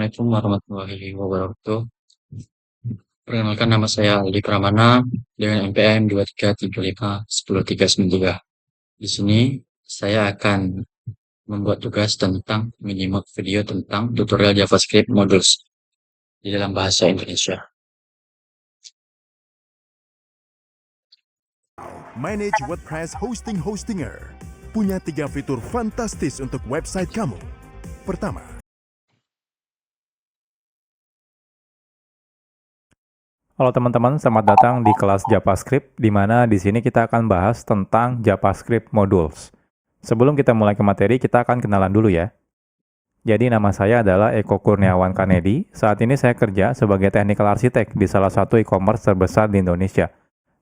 Assalamualaikum warahmatullahi wabarakatuh. Perkenalkan nama saya Aldi Pramana dengan NPM 23351093. Di sini saya akan membuat tugas tentang menyimak video tentang tutorial JavaScript modules di dalam bahasa Indonesia. Manage WordPress Hostinger. Punya 3 fitur fantastis untuk website kamu. Pertama, Halo teman-teman, selamat datang di kelas JavaScript, di mana di sini kita akan bahas tentang JavaScript modules. Sebelum kita mulai ke materi, kita akan kenalan dulu ya. Jadi nama saya adalah Eko Kurniawan Kanedi. Saat ini saya kerja sebagai Technical Architect di salah satu e-commerce terbesar di Indonesia.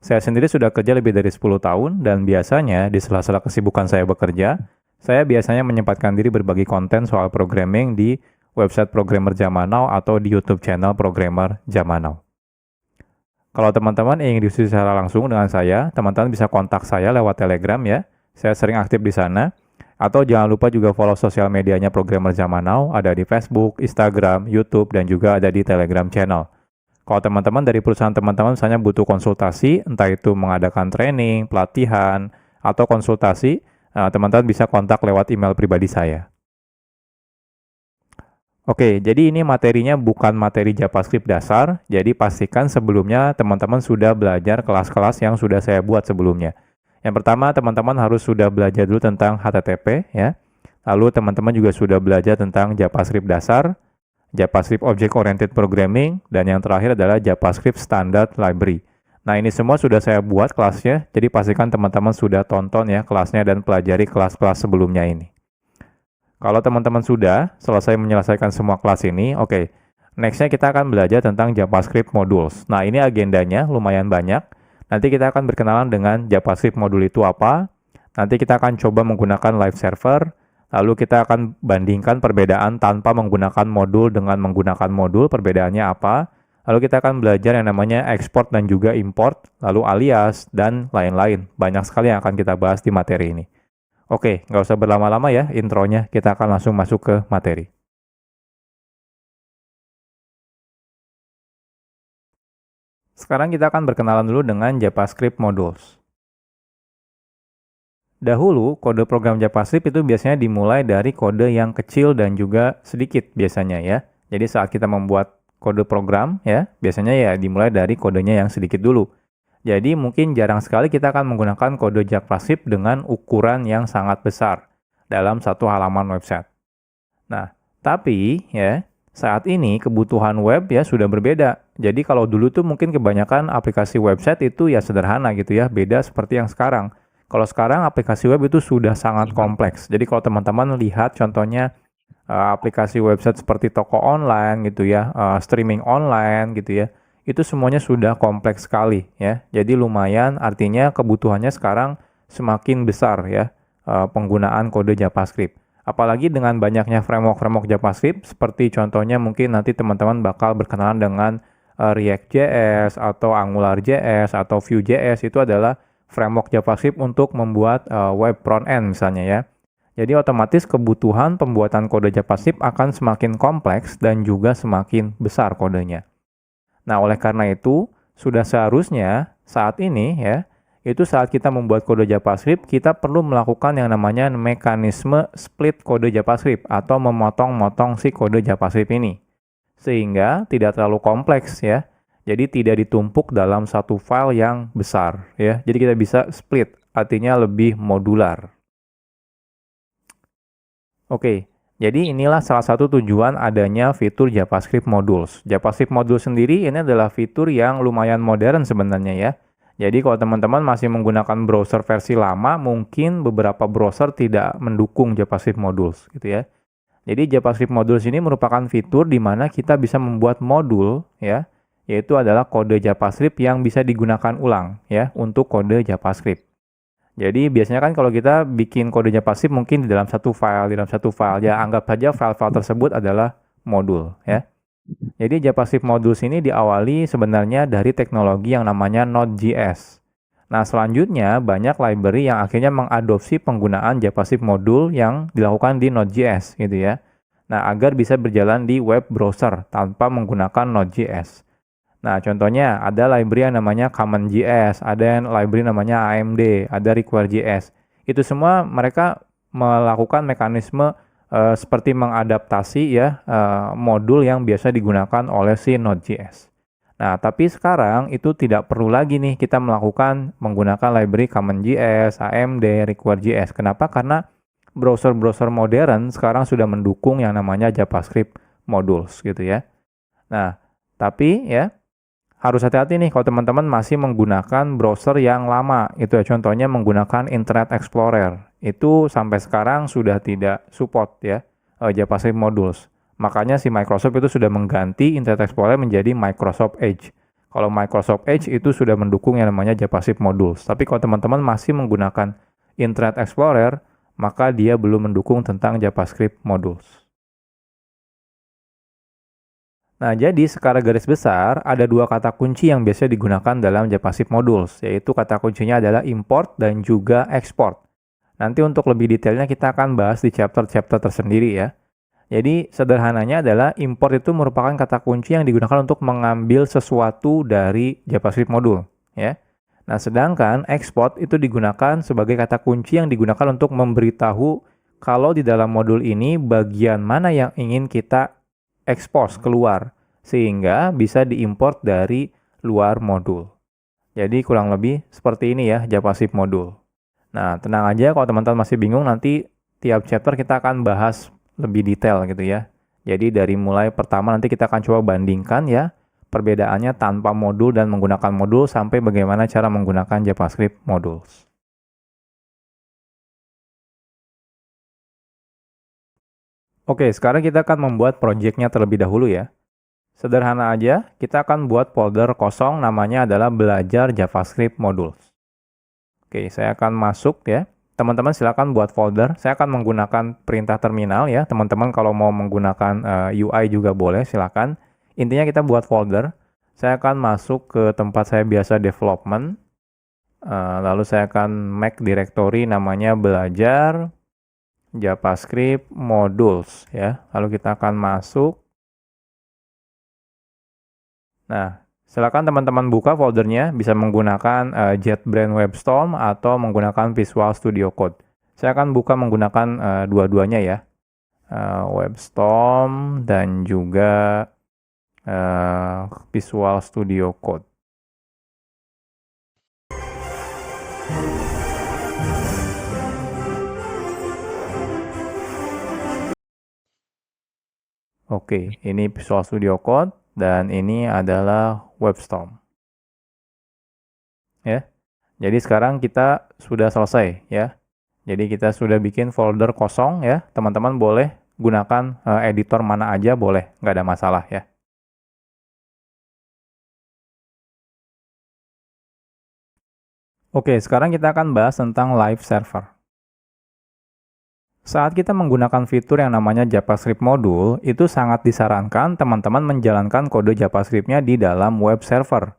Saya sendiri sudah kerja lebih dari 10 tahun, dan biasanya di sela-sela kesibukan saya bekerja, saya biasanya menyempatkan diri berbagi konten soal programming di website Programmer Zaman Now atau di YouTube channel Programmer Zaman Now. Kalau teman-teman ingin diskusi secara langsung dengan saya, teman-teman bisa kontak saya lewat Telegram ya. Saya sering aktif di sana. Atau jangan lupa juga follow sosial medianya Programmer Zaman Now, ada di Facebook, Instagram, YouTube, dan juga ada di Telegram channel. Kalau teman-teman dari perusahaan teman-teman misalnya butuh konsultasi, entah itu mengadakan training, pelatihan, atau konsultasi, teman-teman bisa kontak lewat email pribadi saya. Oke, jadi ini materinya bukan materi JavaScript dasar, jadi pastikan sebelumnya teman-teman sudah belajar kelas-kelas yang sudah saya buat sebelumnya. Yang pertama, teman-teman harus sudah belajar dulu tentang HTTP, ya. Lalu teman-teman juga sudah belajar tentang JavaScript dasar, JavaScript Object Oriented Programming, dan yang terakhir adalah JavaScript Standard Library. Nah, ini semua sudah saya buat kelasnya, jadi pastikan teman-teman sudah tonton ya kelasnya dan pelajari kelas-kelas sebelumnya ini. Kalau teman-teman sudah selesai menyelesaikan semua kelas ini, oke. Next-nya kita akan belajar tentang JavaScript modules. Nah, ini agendanya lumayan banyak. Nanti kita akan berkenalan dengan JavaScript modul itu apa. Nanti kita akan coba menggunakan live server. Lalu kita akan bandingkan perbedaan tanpa menggunakan modul dengan menggunakan modul, perbedaannya apa. Lalu kita akan belajar yang namanya export dan juga import, lalu alias, dan lain-lain. Banyak sekali yang akan kita bahas di materi ini. Oke, nggak usah berlama-lama ya intronya, kita akan langsung masuk ke materi. Sekarang kita akan berkenalan dulu dengan JavaScript modules. Dahulu, kode program JavaScript itu biasanya dimulai dari kode yang kecil dan juga sedikit biasanya ya. Jadi saat kita membuat kode program ya, biasanya ya dimulai dari kodenya yang sedikit dulu. Jadi mungkin jarang sekali kita akan menggunakan kode JavaScript dengan ukuran yang sangat besar dalam satu halaman website. Nah, tapi ya saat ini kebutuhan web ya sudah berbeda. Jadi kalau dulu tuh mungkin kebanyakan aplikasi website itu ya sederhana gitu ya, beda seperti yang sekarang. Kalau sekarang aplikasi web itu sudah sangat kompleks. Jadi kalau teman-teman lihat contohnya aplikasi website seperti toko online gitu ya, streaming online gitu ya, itu semuanya sudah kompleks sekali ya. Jadi lumayan, artinya kebutuhannya sekarang semakin besar ya penggunaan kode JavaScript. Apalagi dengan banyaknya framework-framework JavaScript, seperti contohnya mungkin nanti teman-teman bakal berkenalan dengan React.js atau AngularJS atau Vue.js, itu adalah framework JavaScript untuk membuat web front-end misalnya ya. Jadi otomatis kebutuhan pembuatan kode JavaScript akan semakin kompleks dan juga semakin besar kodenya. Nah, oleh karena itu, sudah seharusnya saat ini ya, itu saat kita membuat kode JavaScript, kita perlu melakukan yang namanya mekanisme split kode JavaScript atau memotong-motong si kode JavaScript ini. Sehingga tidak terlalu kompleks ya. Jadi tidak ditumpuk dalam satu file yang besar ya. Jadi kita bisa split, artinya lebih modular. Oke. Jadi inilah salah satu tujuan adanya fitur JavaScript modules. JavaScript modules sendiri ini adalah fitur yang lumayan modern sebenarnya ya. Jadi kalau teman-teman masih menggunakan browser versi lama, mungkin beberapa browser tidak mendukung JavaScript modules gitu ya. Jadi JavaScript modules ini merupakan fitur di mana kita bisa membuat modul ya, yaitu adalah kode JavaScript yang bisa digunakan ulang ya untuk kode JavaScript. Jadi biasanya kan kalau kita bikin kode JavaScript mungkin di dalam satu file, ya anggap saja file-file tersebut adalah modul ya. Jadi JavaScript modules ini diawali sebenarnya dari teknologi yang namanya Node.js. Nah, selanjutnya banyak library yang akhirnya mengadopsi penggunaan JavaScript modul yang dilakukan di Node.js gitu ya. Nah, agar bisa berjalan di web browser tanpa menggunakan Node.js. Nah, contohnya ada library yang namanya CommonJS, ada yang library namanya AMD, ada Require.js. Itu semua mereka melakukan mekanisme seperti mengadaptasi ya modul yang biasa digunakan oleh si Node.js. Nah, tapi sekarang itu tidak perlu lagi nih kita menggunakan library CommonJS, AMD, Require.js. Kenapa? Karena browser-browser modern sekarang sudah mendukung yang namanya JavaScript modules gitu ya. Nah, tapi ya harus hati-hati nih kalau teman-teman masih menggunakan browser yang lama. Itu ya contohnya menggunakan Internet Explorer. Itu sampai sekarang sudah tidak support ya JavaScript modules. Makanya si Microsoft itu sudah mengganti Internet Explorer menjadi Microsoft Edge. Kalau Microsoft Edge itu sudah mendukung yang namanya JavaScript modules. Tapi kalau teman-teman masih menggunakan Internet Explorer, maka dia belum mendukung tentang JavaScript modules. Nah, jadi secara garis besar ada dua kata kunci yang biasa digunakan dalam JavaScript modules, yaitu kata kuncinya adalah import dan juga export. Nanti untuk lebih detailnya kita akan bahas di chapter-chapter tersendiri ya. Jadi sederhananya adalah import itu merupakan kata kunci yang digunakan untuk mengambil sesuatu dari JavaScript modul, ya. Nah, sedangkan export itu digunakan sebagai kata kunci yang digunakan untuk memberitahu kalau di dalam modul ini bagian mana yang ingin kita expose keluar, sehingga bisa diimport dari luar modul. Jadi kurang lebih seperti ini ya JavaScript modul. Nah, tenang aja kalau teman-teman masih bingung, nanti tiap chapter kita akan bahas lebih detail gitu ya. Jadi dari mulai pertama nanti kita akan coba bandingkan ya perbedaannya tanpa modul dan menggunakan modul sampai bagaimana cara menggunakan JavaScript modules. Oke, sekarang kita akan membuat projectnya terlebih dahulu ya. Sederhana aja, kita akan buat folder kosong namanya adalah belajar JavaScript modules. Oke, saya akan masuk ya. Teman-teman silakan buat folder. Saya akan menggunakan perintah terminal ya. Teman-teman kalau mau menggunakan UI juga boleh, silakan. Intinya kita buat folder. Saya akan masuk ke tempat saya biasa development. Lalu saya akan make directory namanya belajar JavaScript modules ya. Lalu kita akan masuk. Nah, silakan teman-teman buka foldernya, bisa menggunakan JetBrains WebStorm atau menggunakan Visual Studio Code. Saya akan buka menggunakan dua-duanya ya, WebStorm dan juga Visual Studio Code. Oke, ini Visual Studio Code. Dan ini adalah WebStorm. Ya. Jadi sekarang kita sudah selesai ya. Jadi kita sudah bikin folder kosong ya. Teman-teman boleh gunakan editor mana aja boleh, nggak ada masalah ya. Oke, sekarang kita akan bahas tentang live server. Saat kita menggunakan fitur yang namanya JavaScript module, itu sangat disarankan teman-teman menjalankan kode JavaScript-nya di dalam web server.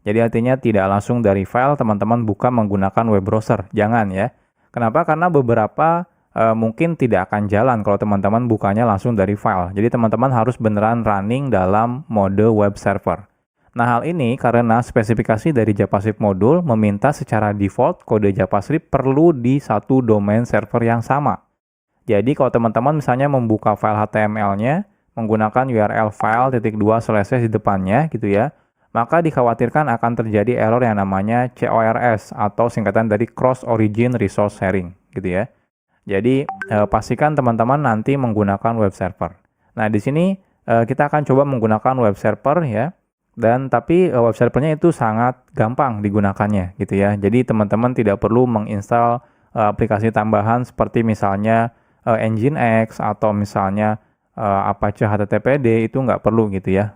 Jadi artinya tidak langsung dari file teman-teman buka menggunakan web browser. Jangan ya. Kenapa? Karena beberapa mungkin tidak akan jalan kalau teman-teman bukanya langsung dari file. Jadi teman-teman harus beneran running dalam mode web server. Nah, hal ini karena spesifikasi dari JavaScript module meminta secara default kode JavaScript perlu di satu domain server yang sama. Jadi kalau teman-teman misalnya membuka file HTML-nya menggunakan URL file.2// di depannya gitu ya, maka dikhawatirkan akan terjadi error yang namanya CORS atau singkatan dari Cross Origin Resource Sharing gitu ya. Jadi pastikan teman-teman nanti menggunakan web server. Nah, di sini kita akan coba menggunakan web server ya. Dan tapi web servernya itu sangat gampang digunakannya gitu ya. Jadi teman-teman tidak perlu menginstal aplikasi tambahan seperti misalnya Nginx atau misalnya Apache HTTPD, itu nggak perlu gitu ya.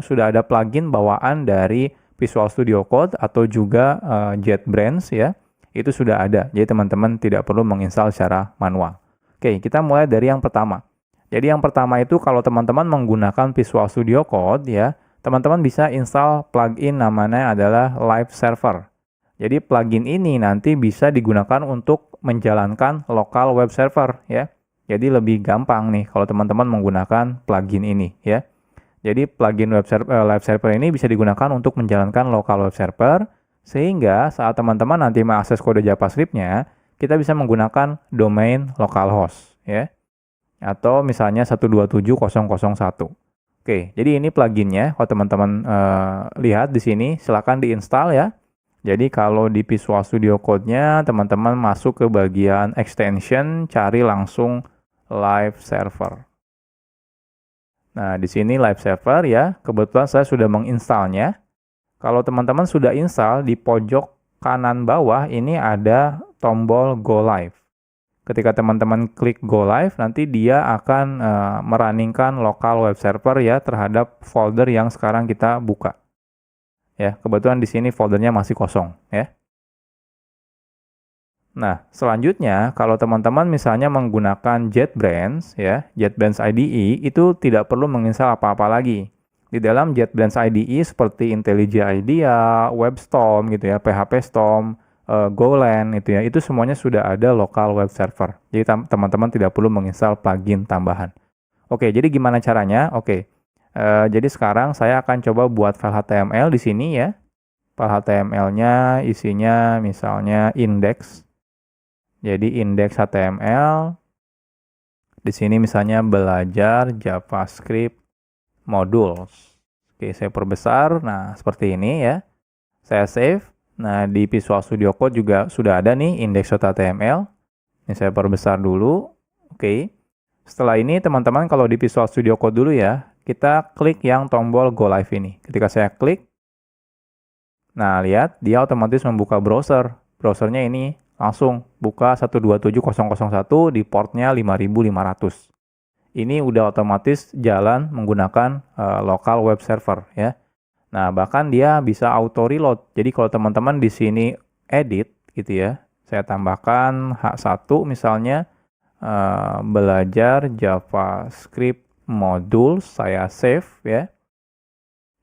Sudah ada plugin bawaan dari Visual Studio Code atau juga JetBrains ya. Itu sudah ada. Jadi teman-teman tidak perlu menginstal secara manual. Oke, kita mulai dari yang pertama. Jadi yang pertama itu kalau teman-teman menggunakan Visual Studio Code ya, teman-teman bisa install plugin namanya adalah Live Server. Jadi plugin ini nanti bisa digunakan untuk menjalankan local web server ya. Jadi lebih gampang nih kalau teman-teman menggunakan plugin ini ya. Jadi plugin live server ini bisa digunakan untuk menjalankan local web server, sehingga saat teman-teman nanti mengakses kode JavaScript-nya, kita bisa menggunakan domain localhost ya. Atau misalnya 127.0.0.1. Oke, jadi ini pluginnya. Kalau teman-teman lihat di sini, silakan diinstal ya. Jadi kalau di Visual Studio Code-nya, teman-teman masuk ke bagian extension, cari langsung live server. Nah, di sini live server ya, kebetulan saya sudah menginstalnya. Kalau teman-teman sudah install, di pojok kanan bawah ini ada tombol Go Live. Ketika teman-teman klik Go Live, nanti dia akan merunningkan local web server ya terhadap folder yang sekarang kita buka. Ya, kebetulan di sini foldernya masih kosong ya. Nah, selanjutnya kalau teman-teman misalnya menggunakan JetBrains ya, JetBrains IDE itu tidak perlu menginstal apa-apa lagi. Di dalam JetBrains IDE seperti IntelliJ IDEA, WebStorm gitu ya, PHP Storm, Golang itu ya, itu semuanya sudah ada local web server. Jadi teman-teman tidak perlu menginstal plugin tambahan. Oke, jadi gimana caranya? Oke, jadi sekarang saya akan coba buat file HTML di sini ya. File HTML-nya isinya misalnya index. Jadi index HTML, di sini misalnya belajar JavaScript modules. Oke, saya perbesar. Nah, seperti ini ya. Saya save. Nah, di Visual Studio Code juga sudah ada nih index.html. Ini saya perbesar dulu. Oke. Setelah ini teman-teman kalau di Visual Studio Code dulu ya, kita klik yang tombol Go Live ini. Ketika saya klik, nah lihat dia otomatis membuka browser. Browsernya ini langsung buka 127.0.0.1 di portnya 5500. Ini udah otomatis jalan menggunakan local web server ya. Nah, bahkan dia bisa auto reload. Jadi kalau teman-teman di sini edit gitu ya, saya tambahkan H1 misalnya belajar JavaScript module, saya save ya.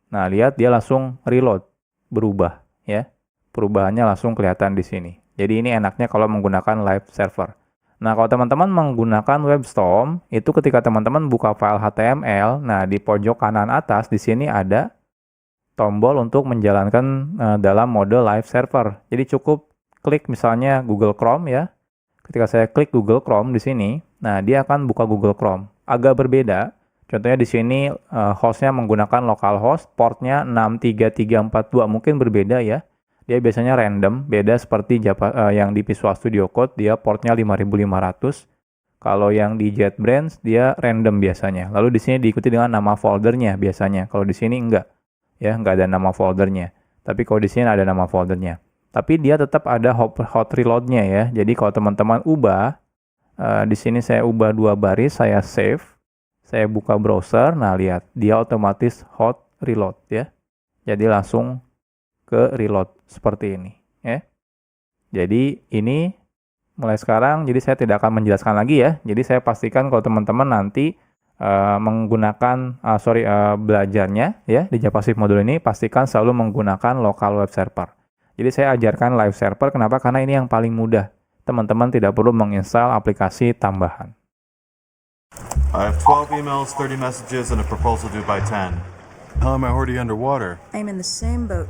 Nah, lihat dia langsung reload, berubah ya. Perubahannya langsung kelihatan di sini. Jadi ini enaknya kalau menggunakan live server. Nah, kalau teman-teman menggunakan WebStorm, itu ketika teman-teman buka file HTML, nah di pojok kanan atas di sini ada tombol untuk menjalankan dalam mode live server. Jadi cukup klik misalnya Google Chrome ya. Ketika saya klik Google Chrome di sini, nah dia akan buka Google Chrome. Agak berbeda. Contohnya di sini hostnya menggunakan localhost, portnya 63342, mungkin berbeda ya. Dia biasanya random, beda seperti yang di Visual Studio Code, dia portnya 5500. Kalau yang di JetBrains, dia random biasanya. Lalu di sini diikuti dengan nama foldernya biasanya. Kalau di sini enggak, ya nggak ada nama foldernya. Tapi kalau di sini ada nama foldernya. Tapi dia tetap ada hot reload-nya ya. Jadi kalau teman-teman ubah, di sini saya ubah 2 baris, saya save. Saya buka browser, nah lihat, dia otomatis hot reload ya. Jadi langsung ke reload seperti ini ya. Jadi ini mulai sekarang, jadi saya tidak akan menjelaskan lagi ya. Jadi saya pastikan kalau teman-teman nanti menggunakan belajarnya ya di JavaScript modul ini, pastikan selalu menggunakan local web server. Jadi saya ajarkan live server, kenapa? Karena ini yang paling mudah. Teman-teman tidak perlu menginstal aplikasi tambahan. I have 12 emails, 30 messages, and a proposal due by 10. How am I already underwater? I'm in the same boat.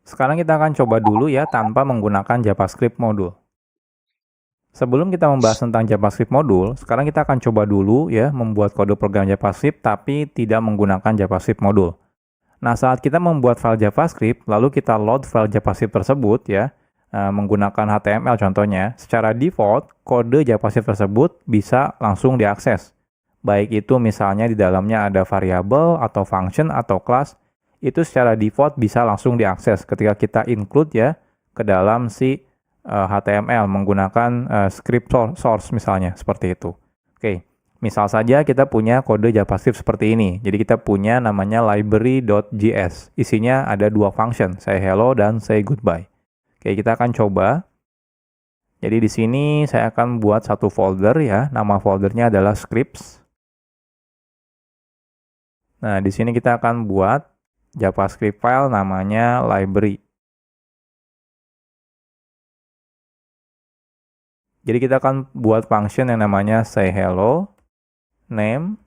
Sekarang kita akan coba dulu ya tanpa menggunakan JavaScript modul. Sebelum kita membahas tentang JavaScript modul, sekarang kita akan coba dulu ya membuat kode program JavaScript tapi tidak menggunakan JavaScript modul. Nah, saat kita membuat file JavaScript, lalu kita load file JavaScript tersebut ya, menggunakan HTML contohnya, secara default kode JavaScript tersebut bisa langsung diakses. Baik itu misalnya di dalamnya ada variabel atau function atau class, itu secara default bisa langsung diakses ketika kita include ya ke dalam si HTML menggunakan script source misalnya seperti itu. Oke, misal saja kita punya kode JavaScript seperti ini. Jadi kita punya namanya library.js. Isinya ada 2 function, say hello dan say goodbye. Oke, kita akan coba. Jadi di sini saya akan buat satu folder ya. Nama foldernya adalah scripts. Nah, di sini kita akan buat JavaScript file namanya library. Jadi kita akan buat function yang namanya say hello, name,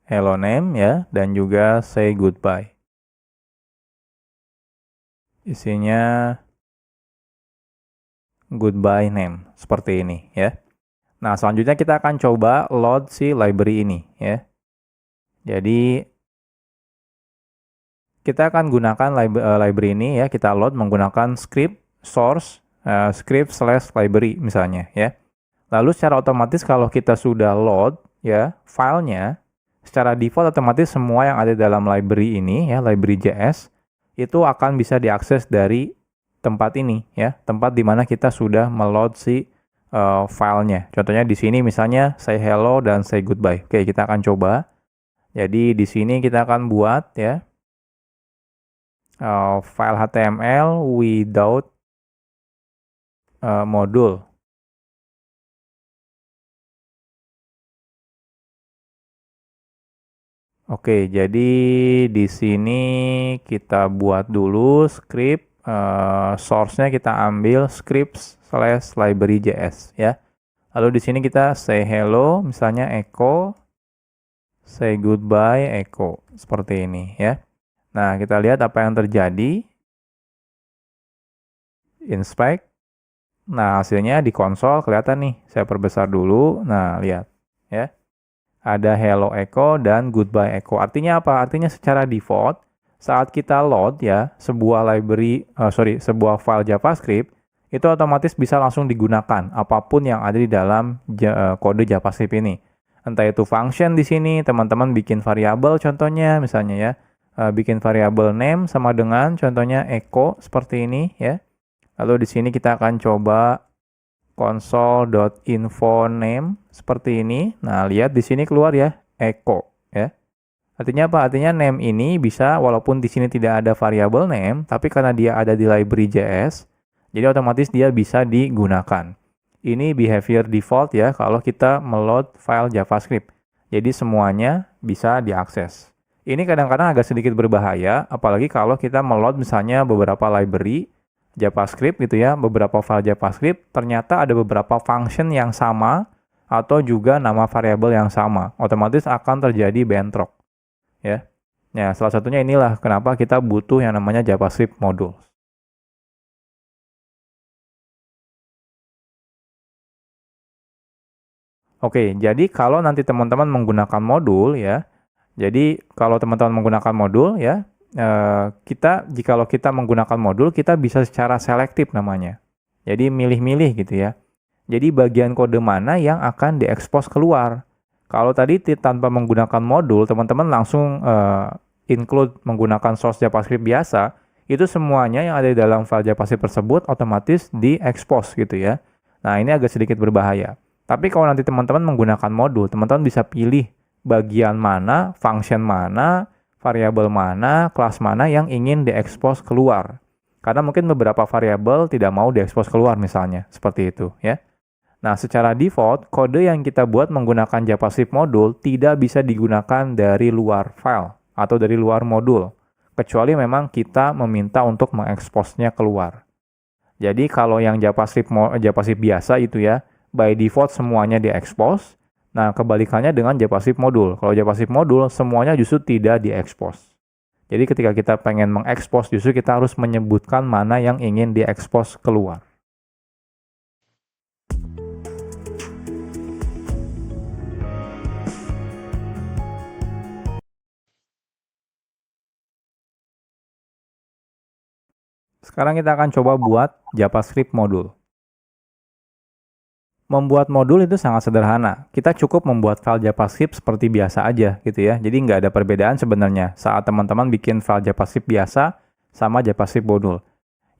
hello name ya, dan juga say goodbye. Isinya goodbye name, seperti ini ya. Nah, selanjutnya kita akan coba load si library ini ya. Jadi kita akan gunakan library ini ya, kita load menggunakan script source script/library misalnya ya. Lalu secara otomatis kalau kita sudah load ya filenya, secara default otomatis semua yang ada dalam library ini ya, library.js itu akan bisa diakses dari tempat ini ya, tempat di mana kita sudah meload si filenya. Contohnya di sini misalnya say hello dan say goodbye. Oke, kita akan coba. Jadi di sini kita akan buat ya file HTML without module. Oke, jadi di sini kita buat dulu script, source-nya kita ambil script/library.js ya. Lalu di sini kita say hello, misalnya echo, say goodbye echo, seperti ini ya. Nah, kita lihat apa yang terjadi. Inspect. Nah, hasilnya di konsol kelihatan nih. Saya perbesar dulu. Nah, lihat ya. Ada hello echo dan goodbye echo. Artinya apa? Artinya secara default saat kita load ya sebuah sebuah file JavaScript itu otomatis bisa langsung digunakan apapun yang ada di dalam kode JavaScript ini. Entah itu function di sini, teman-teman bikin variabel contohnya misalnya ya. Bikin variabel name sama dengan contohnya echo seperti ini ya. Lalu di sini kita akan coba console.info name seperti ini. Nah, lihat di sini keluar ya echo ya. Artinya apa? Artinya name ini bisa walaupun di sini tidak ada variabel name, tapi karena dia ada di library.js, jadi otomatis dia bisa digunakan. Ini behavior default ya kalau kita meload file JavaScript. Jadi semuanya bisa diakses. Ini kadang-kadang agak sedikit berbahaya, apalagi kalau kita meload misalnya beberapa library JavaScript gitu ya, beberapa file JavaScript, ternyata ada beberapa function yang sama atau juga nama variabel yang sama. Otomatis akan terjadi bentrok. Ya. Ya, salah satunya inilah kenapa kita butuh yang namanya JavaScript module. Oke, jadi kalau nanti teman-teman menggunakan modul ya, jadi kalau teman-teman menggunakan modul ya, jikalau kita menggunakan modul, kita bisa secara selektif namanya. Jadi milih-milih gitu ya. Jadi bagian kode mana yang akan diekspos keluar. Kalau tadi tanpa menggunakan modul, teman-teman langsung include menggunakan source JavaScript biasa, itu semuanya yang ada di dalam file JavaScript tersebut otomatis diekspos gitu ya. Nah, ini agak sedikit berbahaya. Tapi kalau nanti teman-teman menggunakan modul, teman-teman bisa pilih bagian mana, function mana, variabel mana, kelas mana yang ingin diekspos keluar. Karena mungkin beberapa variabel tidak mau diekspos keluar misalnya, seperti itu ya. Nah, secara default, kode yang kita buat menggunakan JavaScript modul tidak bisa digunakan dari luar file atau dari luar modul, kecuali memang kita meminta untuk mengeksposnya keluar. Jadi kalau yang JavaScript biasa itu ya, by default semuanya diekspos. Nah, kebalikannya dengan JavaScript modul. Kalau JavaScript modul, semuanya justru tidak diekspos. Jadi ketika kita pengen mengekspos, justru kita harus menyebutkan mana yang ingin diekspos keluar. Sekarang kita akan coba buat JavaScript modul. Membuat modul itu sangat sederhana. Kita cukup membuat file JavaScript seperti biasa aja gitu ya. Jadi nggak ada perbedaan sebenarnya saat teman-teman bikin file JavaScript biasa sama JavaScript modul.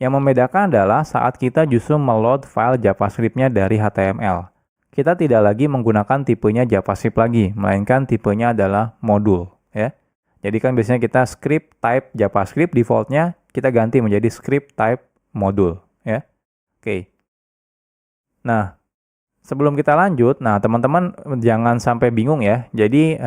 Yang membedakan adalah saat kita justru meload file JavaScript-nya dari HTML. Kita tidak lagi menggunakan tipenya JavaScript lagi, melainkan tipenya adalah modul ya. Jadi kan biasanya kita script type JavaScript, defaultnya kita ganti menjadi script type modul ya. Oke. Nah, sebelum kita lanjut, nah teman-teman jangan sampai bingung ya. Jadi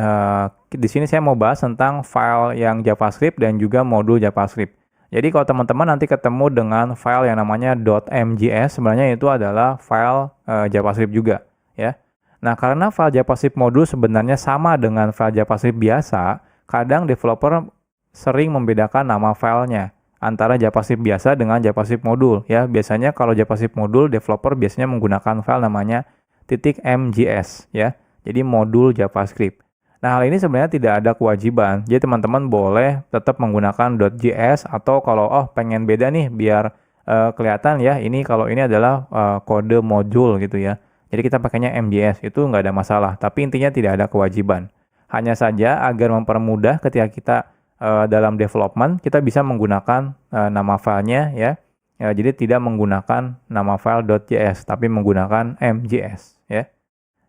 di sini saya mau bahas tentang file yang JavaScript dan juga modul JavaScript. Jadi kalau teman-teman nanti ketemu dengan file yang namanya .mjs, sebenarnya itu adalah file JavaScript juga, ya. Nah, karena file JavaScript modul sebenarnya sama dengan file JavaScript biasa, kadang developer sering membedakan nama filenya antara JavaScript biasa dengan JavaScript modul, ya. Biasanya kalau JavaScript modul, developer biasanya menggunakan file namanya .mjs, ya. Jadi modul JavaScript. Nah, hal ini sebenarnya tidak ada kewajiban. Jadi teman-teman boleh tetap menggunakan .js atau kalau pengen beda nih biar kelihatan ya, ini kalau ini adalah kode modul gitu ya. Jadi kita pakainya MJS, itu nggak ada masalah. Tapi intinya tidak ada kewajiban. Hanya saja agar mempermudah ketika kita dalam development, kita bisa menggunakan nama filenya ya. Jadi tidak menggunakan nama file .js, tapi menggunakan MJS ya.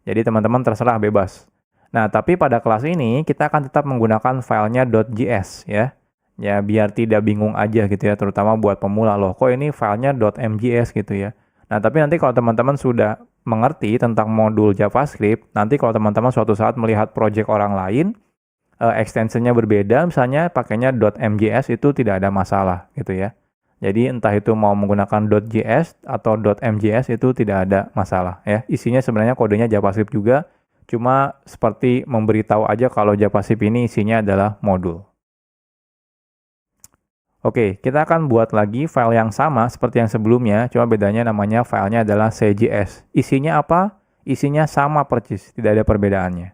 Jadi teman-teman terserah bebas. Nah, tapi pada kelas ini kita akan tetap menggunakan filenya .js ya. Ya, biar tidak bingung aja gitu ya, terutama buat pemula loh. Kok ini filenya .mjs gitu ya. Nah, tapi nanti kalau teman-teman sudah mengerti tentang modul JavaScript, nanti kalau teman-teman suatu saat melihat project orang lain, extensionnya berbeda, misalnya pakainya .mjs itu tidak ada masalah gitu ya. Jadi entah itu mau menggunakan .js atau .mjs itu tidak ada masalah ya. Isinya sebenarnya kodenya JavaScript juga. Cuma seperti memberitahu aja kalau JavaScript ini isinya adalah modul. Oke, kita akan buat lagi file yang sama seperti yang sebelumnya, cuma bedanya namanya filenya adalah CJS. Isinya apa? Isinya sama persis, tidak ada perbedaannya.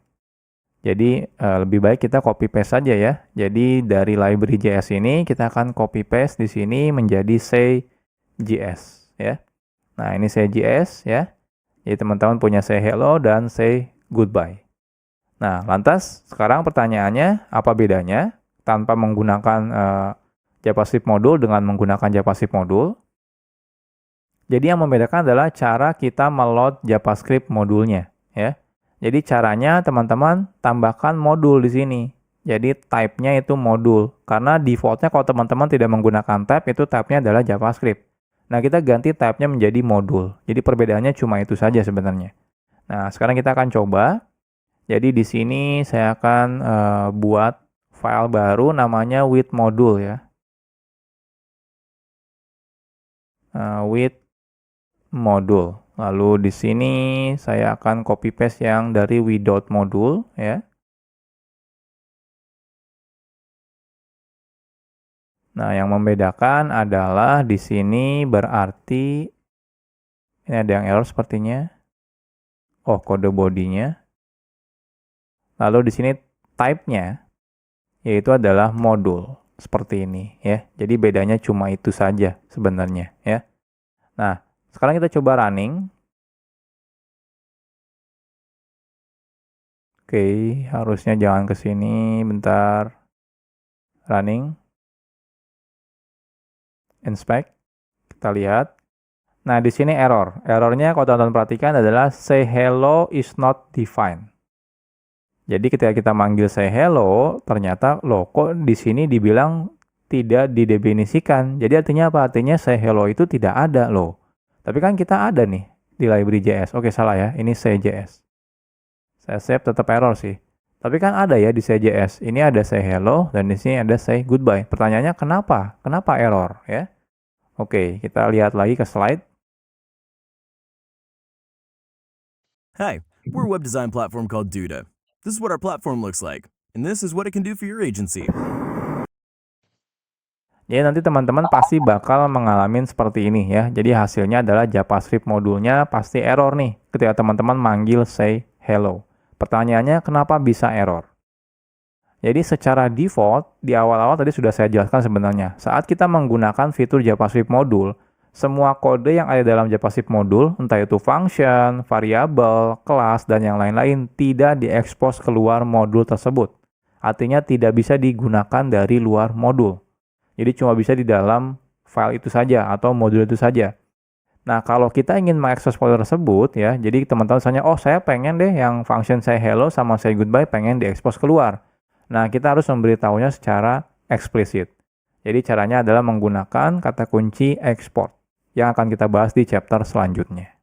Jadi lebih baik kita copy paste saja ya. Jadi dari library JS ini kita akan copy paste di sini menjadi CJS ya. Nah, ini CJS ya. Jadi teman-teman punya say hello dan say goodbye. Nah, lantas sekarang pertanyaannya, apa bedanya tanpa menggunakan JavaScript modul dengan menggunakan JavaScript modul? Jadi yang membedakan adalah cara kita meload JavaScript modulnya, ya. Jadi caranya teman-teman tambahkan modul di sini. Jadi type-nya itu modul. Karena default-nya kalau teman-teman tidak menggunakan type, itu type-nya adalah JavaScript. Nah, kita ganti type-nya menjadi modul. Jadi perbedaannya cuma itu saja sebenarnya. Nah, sekarang kita akan coba. Jadi di sini saya akan buat file baru namanya with module ya. With module. Lalu di sini saya akan copy paste yang dari without module ya. Nah, yang membedakan adalah di sini berarti ini ada yang error sepertinya. Oh, kode bodinya. Lalu di sini type-nya yaitu adalah modul seperti ini ya. Jadi bedanya cuma itu saja sebenarnya ya. Nah, sekarang kita coba running. Oke, harusnya jangan ke sini, bentar. Running. Inspect. Kita lihat. Nah, di sini error. Errornya kalau teman-teman perhatikan adalah say hello is not defined. Jadi ketika kita manggil say hello, ternyata loh kok di sini dibilang tidak didefinisikan. Jadi artinya apa? Artinya say hello itu tidak ada loh. Tapi kan kita ada nih di library JS. Oke, salah ya. Ini say.js. Saya save tetap error sih. Tapi kan ada ya di say.js. Ini ada say hello dan di sini ada say goodbye. Pertanyaannya kenapa? Kenapa error ya? Oke, kita lihat lagi ke slide. Hi, we're a web design platform called Duda. This is what our platform looks like, and this is what it can do for your agency. Jadi nanti teman-teman pasti bakal mengalami seperti ini ya. Jadi hasilnya adalah JavaScript modulnya pasti error nih ketika teman-teman manggil say hello. Pertanyaannya kenapa bisa error? Jadi secara default di awal-awal tadi sudah saya jelaskan sebenarnya. Saat kita menggunakan fitur JavaScript modul, semua kode yang ada dalam JavaScript modul, entah itu function, variabel, kelas, dan yang lain-lain tidak diekspos keluar modul tersebut. Artinya tidak bisa digunakan dari luar modul. Jadi cuma bisa di dalam file itu saja atau modul itu saja. Nah, kalau kita ingin mengekspos modul tersebut ya, jadi teman-teman misalnya, oh saya pengen deh yang function say hello sama say goodbye pengen diekspos keluar. Nah, kita harus memberitahunya secara eksplisit. Jadi caranya adalah menggunakan kata kunci export yang akan kita bahas di chapter selanjutnya.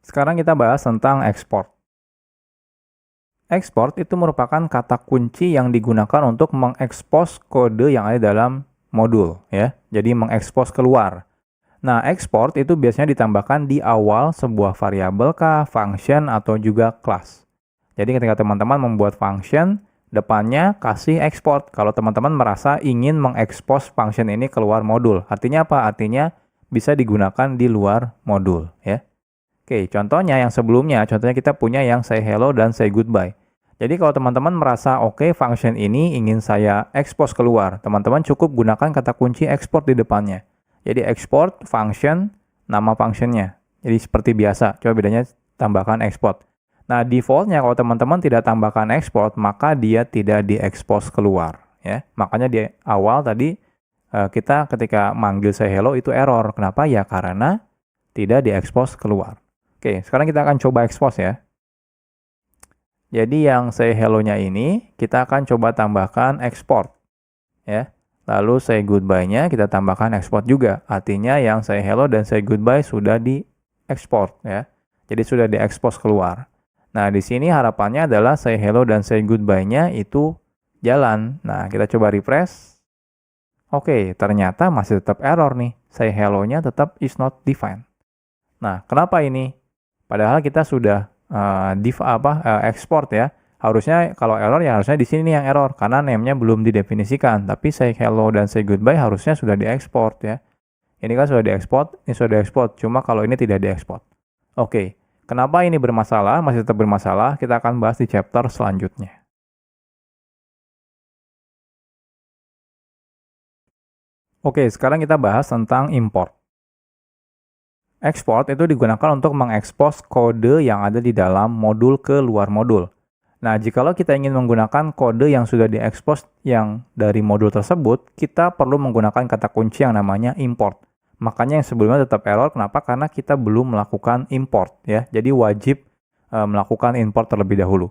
Sekarang kita bahas tentang export. Export itu merupakan kata kunci yang digunakan untuk mengekspos kode yang ada dalam modul, ya. Jadi mengekspos keluar. Nah, export itu biasanya ditambahkan di awal sebuah variabel kah, function, atau juga kelas. Jadi ketika teman-teman membuat function, depannya kasih export. Kalau teman-teman merasa ingin mengekspos function ini keluar modul. Artinya apa? Artinya bisa digunakan di luar modul, ya. Oke, contohnya yang sebelumnya, contohnya kita punya yang say hello dan say goodbye. Jadi kalau teman-teman merasa oke, function ini ingin saya expose keluar, teman-teman cukup gunakan kata kunci export di depannya. Jadi export function, nama functionnya. Jadi seperti biasa, coba bedanya tambahkan export. Nah, defaultnya kalau teman-teman tidak tambahkan export, maka dia tidak diekspos keluar, ya. Makanya di awal tadi kita ketika manggil say hello itu error. Kenapa? Ya karena tidak diekspos keluar. Oke, sekarang kita akan coba expose ya. Jadi yang say hello-nya ini kita akan coba tambahkan export, ya. Lalu say goodbye-nya kita tambahkan export juga. Artinya yang say hello dan say goodbye sudah diekspor, ya. Jadi sudah diekspos keluar. Nah, di sini harapannya adalah say hello dan say goodbye-nya itu jalan. Nah, kita coba refresh. Oke, ternyata masih tetap error nih. Say hello-nya tetap is not defined. Nah, kenapa ini? Padahal kita sudah export ya. Harusnya kalau error ya harusnya di sini yang error karena name-nya belum didefinisikan. Tapi say hello dan say goodbye harusnya sudah diekspor ya. Ini kan sudah diekspor, ini sudah diekspor. Cuma kalau ini tidak diekspor. Oke, kenapa ini bermasalah? Masih tetap bermasalah. Kita akan bahas di chapter selanjutnya. Oke, sekarang kita bahas tentang import. Export itu digunakan untuk mengekspos kode yang ada di dalam modul ke luar modul. Nah, jikalau kita ingin menggunakan kode yang sudah diekspos yang dari modul tersebut, kita perlu menggunakan kata kunci yang namanya import. Makanya yang sebelumnya tetap error, kenapa? Karena kita belum melakukan import, ya. Jadi wajib melakukan import terlebih dahulu.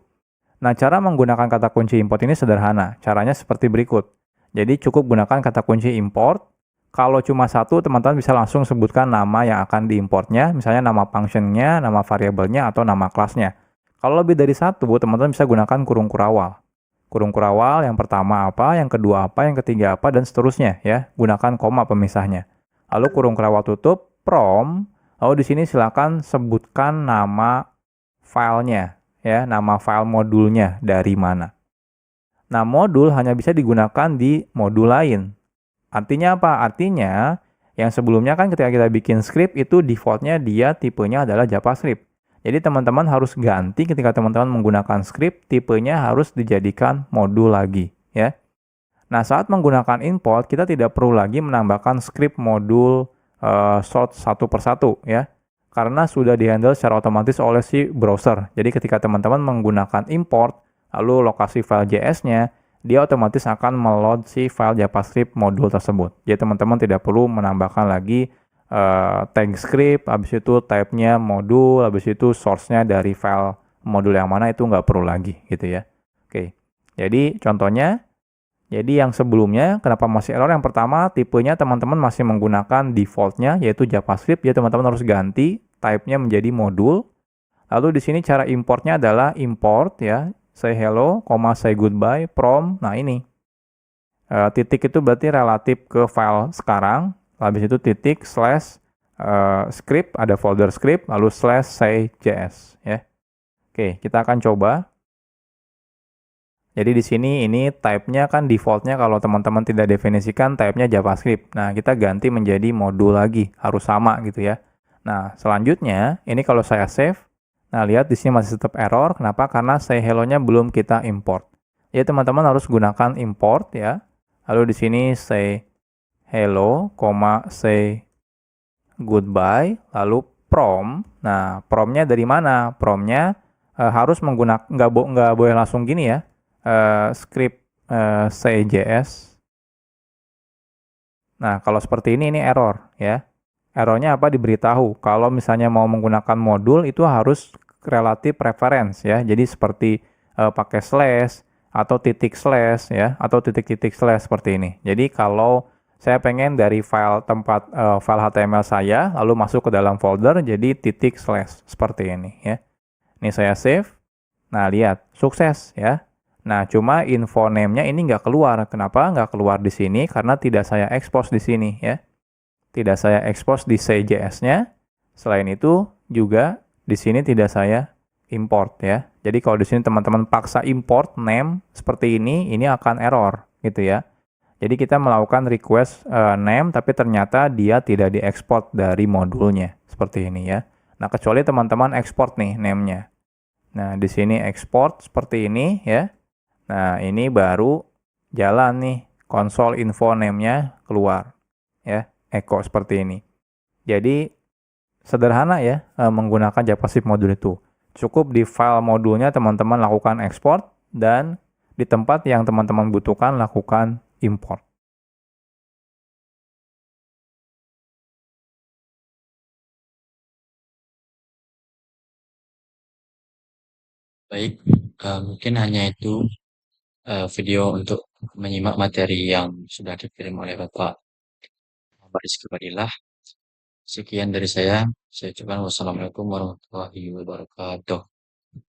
Nah, cara menggunakan kata kunci import ini sederhana. Caranya seperti berikut. Jadi cukup gunakan kata kunci import. Kalau cuma satu, teman-teman bisa langsung sebutkan nama yang akan diimportnya, misalnya nama functionnya, nama variabelnya, atau nama kelasnya. Kalau lebih dari satu, teman-teman bisa gunakan kurung kurawal. Kurung kurawal yang pertama apa, yang kedua apa, yang ketiga apa, dan seterusnya ya. Gunakan koma pemisahnya. Lalu kurung kurawal tutup, from, lalu di sini silakan sebutkan nama filenya, ya, nama file modulnya dari mana. Nah, modul hanya bisa digunakan di modul lain. Artinya apa? Artinya yang sebelumnya kan ketika kita bikin script itu defaultnya dia tipenya adalah JavaScript. Jadi teman-teman harus ganti ketika teman-teman menggunakan script, tipenya harus dijadikan modul lagi, ya. Nah, saat menggunakan import, kita tidak perlu lagi menambahkan script modul sort satu persatu, ya. Karena sudah dihandle secara otomatis oleh si browser. Jadi ketika teman-teman menggunakan import, lalu lokasi file JS-nya, dia otomatis akan meload si file JavaScript modul tersebut. Jadi teman-teman tidak perlu menambahkan lagi tag script, habis itu type-nya modul, habis itu source-nya dari file modul yang mana, itu nggak perlu lagi gitu ya. Oke, jadi contohnya, jadi yang sebelumnya kenapa masih error? Yang pertama, tipenya teman-teman masih menggunakan default-nya yaitu JavaScript, jadi teman-teman harus ganti type-nya menjadi modul. Lalu di sini cara importnya adalah import ya, say hello, say goodbye, from. Nah ini, titik itu berarti relatif ke file sekarang. Habis itu titik, slash, script, ada folder script, lalu slash say js. Ya. Oke, kita akan coba. Jadi di sini ini type-nya kan default-nya kalau teman-teman tidak definisikan type-nya JavaScript. Nah, kita ganti menjadi modul lagi, harus sama gitu ya. Nah, selanjutnya, ini kalau saya save, nah, lihat di sini masih tetap error. Kenapa? Karena say hello-nya belum kita import. Jadi teman-teman harus gunakan import ya. Lalu di sini say hello, say goodbye, lalu from. Nah, from-nya dari mana? From-nya harus menggunakan, nggak boleh langsung gini ya. Script say js. Nah, kalau seperti ini error ya. Errornya apa? Diberitahu. Kalau misalnya mau menggunakan modul itu harus relatif reference ya. Jadi seperti pakai slash atau titik slash ya, atau titik-titik slash seperti ini. Jadi kalau saya pengen dari file tempat file HTML saya lalu masuk ke dalam folder, jadi titik slash seperti ini ya. Ini saya save. Nah, lihat, sukses ya. Nah, cuma info name-nya ini nggak keluar. Kenapa nggak keluar di sini? Karena tidak saya expose di sini ya. Tidak saya expose di CJS-nya. Selain itu, juga di sini tidak saya import ya. Jadi kalau di sini teman-teman paksa import name seperti ini akan error gitu ya. Jadi kita melakukan request name tapi ternyata dia tidak diekspor dari modulnya seperti ini ya. Nah, kecuali teman-teman ekspor nih name-nya. Nah, di sini ekspor seperti ini ya. Nah, ini baru jalan nih konsol info name-nya keluar ya, echo seperti ini. Jadi sederhana ya menggunakan JavaScript modul itu. Cukup di file modulnya teman-teman lakukan ekspor dan di tempat yang teman-teman butuhkan lakukan import. Baik, mungkin hanya itu video untuk menyimak materi yang sudah dikirim oleh Bapak Muhammad Rizky Fadilah. Sekian dari saya. Saya ucapkan wassalamualaikum warahmatullahi wabarakatuh.